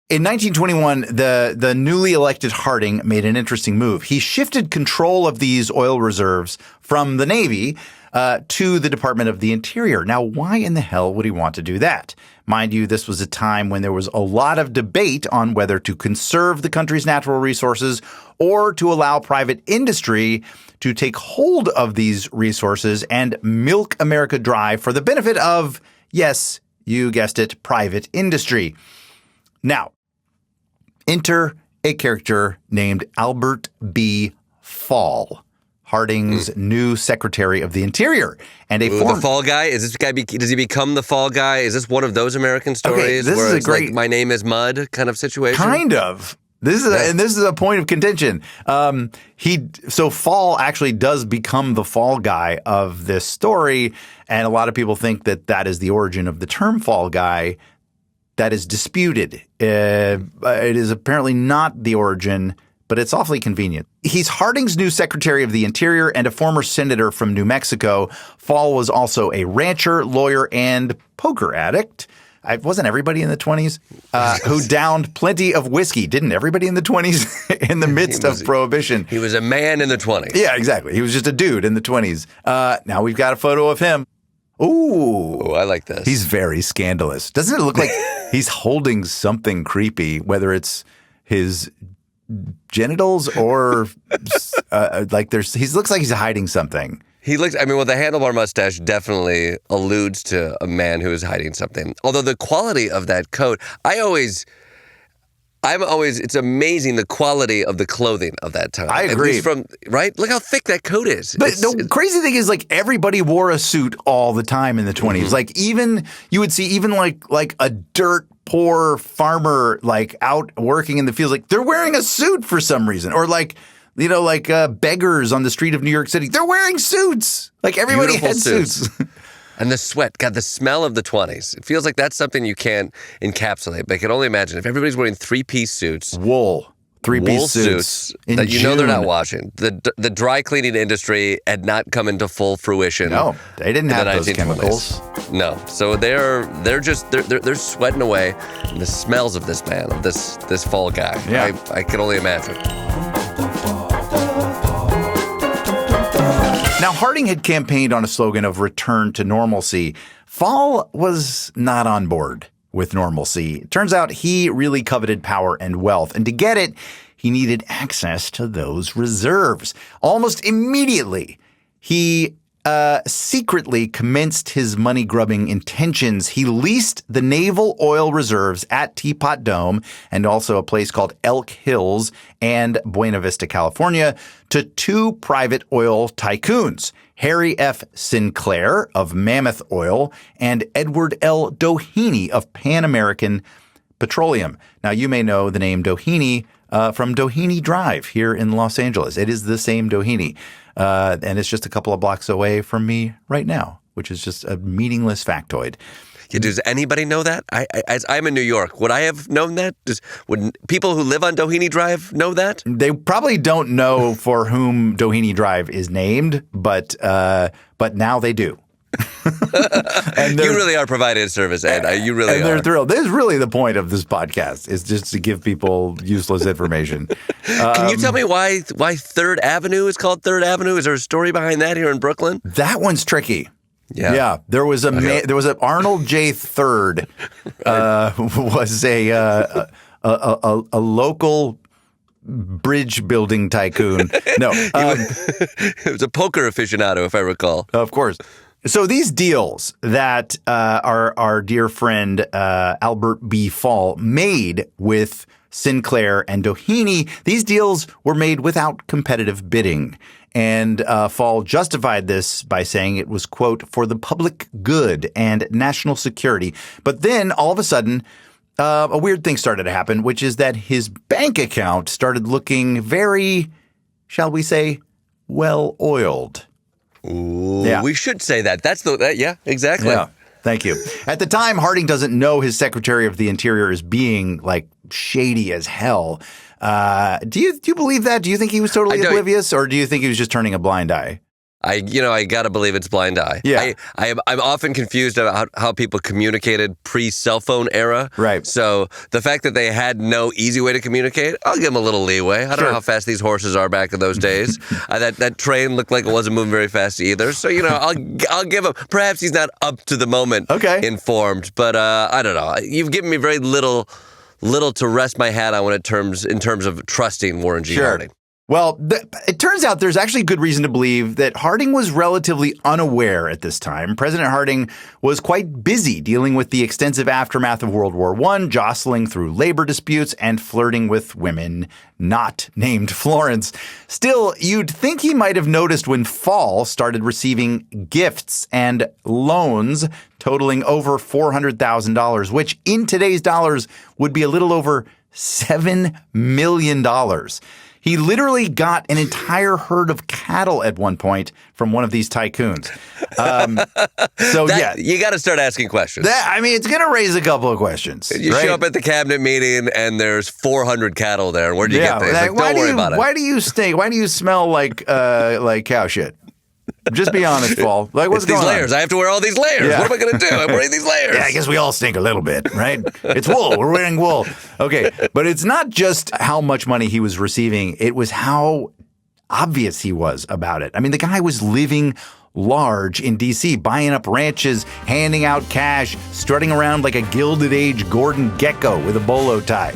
In 1921, the newly elected Harding made an interesting move. He shifted control of these oil reserves from the Navy to the Department of the Interior. Now, why in the hell would he want to do that? Mind you, this was a time when there was a lot of debate on whether to conserve the country's natural resources or to allow private industry to take hold of these resources and milk America dry for the benefit of, yes, you guessed it, private industry. Now, enter a character named Albert B. Fall, Harding's new Secretary of the Interior, and the Fall Guy. Is this guy? Does he become the Fall Guy? Is this one of those American stories? Okay, this where is a it's great, like, my name is Mud kind of situation. Kind of. This is a point of contention. So Fall actually does become the Fall Guy of this story, and a lot of people think that that is the origin of the term Fall Guy. That is disputed. It is apparently not the origin, but it's awfully convenient. He's Harding's new Secretary of the Interior and a former senator from New Mexico. Fall was also a rancher, lawyer, and poker addict. Wasn't everybody in the 20s who downed plenty of whiskey? Didn't everybody in the 20s in the midst of Prohibition? He was a man in the 20s. Yeah, exactly. He was just a dude in the 20s. Now we've got a photo of him. Ooh, I like this. He's very scandalous. Doesn't it look like he's holding something creepy, whether it's his genitals or he looks like he's hiding something. He looks, the handlebar mustache definitely alludes to a man who is hiding something. Although the quality of that coat, it's amazing the quality of the clothing of that time. I agree. Right? Look how thick that coat is. But the crazy thing is, like, everybody wore a suit all the time in the 20s. Mm-hmm. Like, you would see like a dirt poor farmer, like, out working in the fields, like, they're wearing a suit for some reason. Or beggars on the street of New York City, they're wearing suits. Like, everybody had suits. And the sweat, God, the smell of the 20s. It feels like that's something you can't encapsulate. But I can only imagine if everybody's wearing three-piece suits. Wool. Three-piece suits that they're not washing. The dry cleaning industry had not come into full fruition. No, they didn't have those chemicals. No, so they're sweating away. And the smells of this man, of this Fall Guy. Yeah. I can only imagine. Now, Harding had campaigned on a slogan of return to normalcy. Fall was not on board with normalcy. It turns out he really coveted power and wealth, and to get it, he needed access to those reserves. Almost immediately, he secretly commenced his money-grubbing intentions. He leased the naval oil reserves at Teapot Dome and also a place called Elk Hills and Buena Vista, California, to two private oil tycoons, Harry F. Sinclair of Mammoth Oil and Edward L. Doheny of Pan American Petroleum. Now, you may know the name Doheny from Doheny Drive here in Los Angeles. It is the same Doheny. And it's just a couple of blocks away from me right now, which is just a meaningless factoid. Yeah, does anybody know that? I'm in New York. Would I have known that? Would people who live on Doheny Drive know that? They probably don't know for whom Doheny Drive is named, but now they do. And you really are providing a service, Ed. You really are. They're thrilled. This is really the point of this podcast, is just to give people useless information. Can you tell me why 3rd Avenue is called 3rd Avenue? Is there a story behind that here in Brooklyn? That one's tricky. Yeah. There was a Arnold J. Third was a local bridge building tycoon. No, it was a poker aficionado, if I recall. Of course. So these deals that our dear friend Albert B. Fall made with Sinclair and Doheny, these deals were made without competitive bidding. And Fall justified this by saying it was, quote, for the public good and national security. But then all of a sudden, a weird thing started to happen, which is that his bank account started looking very, shall we say, well-oiled. Ooh, yeah. We should say that. Yeah, exactly. Yeah, thank you. At the time, Harding doesn't know his Secretary of the Interior is being, like, shady as hell. Do you believe that? Do you think he was totally oblivious, or do you think he was just turning a blind eye? I got to believe it's blind eye. Yeah. I'm often confused about how people communicated pre-cell phone era. Right. So the fact that they had no easy way to communicate, I'll give them a little leeway. I don't know how fast these horses are back in those days. That train looked like it wasn't moving very fast either. So, I'll give him, perhaps he's not up to the moment informed, but I don't know. You've given me very little to rest my hat on in terms of trusting Warren G. Harding. Well, it turns out there's actually good reason to believe that Harding was relatively unaware at this time. President Harding was quite busy dealing with the extensive aftermath of World War I, jostling through labor disputes and flirting with women not named Florence. Still, you'd think he might have noticed when Fall started receiving gifts and loans totaling over $400,000, which in today's dollars would be a little over $7 million. He literally got an entire herd of cattle at one point from one of these tycoons. You got to start asking questions. It's going to raise a couple of questions. You show up at the cabinet meeting and there's 400 cattle there. Where'd you get these? Don't worry about it. Why do you stink? Why do you smell like cow shit? Just be honest, Paul. What's going on? These layers. I have to wear all these layers. Yeah. What am I going to do? I'm wearing these layers. Yeah, I guess we all stink a little bit, right? It's wool. We're wearing wool. Okay, but it's not just how much money he was receiving. It was how obvious he was about it. I mean, the guy was living large in D.C., buying up ranches, handing out cash, strutting around like a Gilded Age Gordon Gekko with a bolo tie.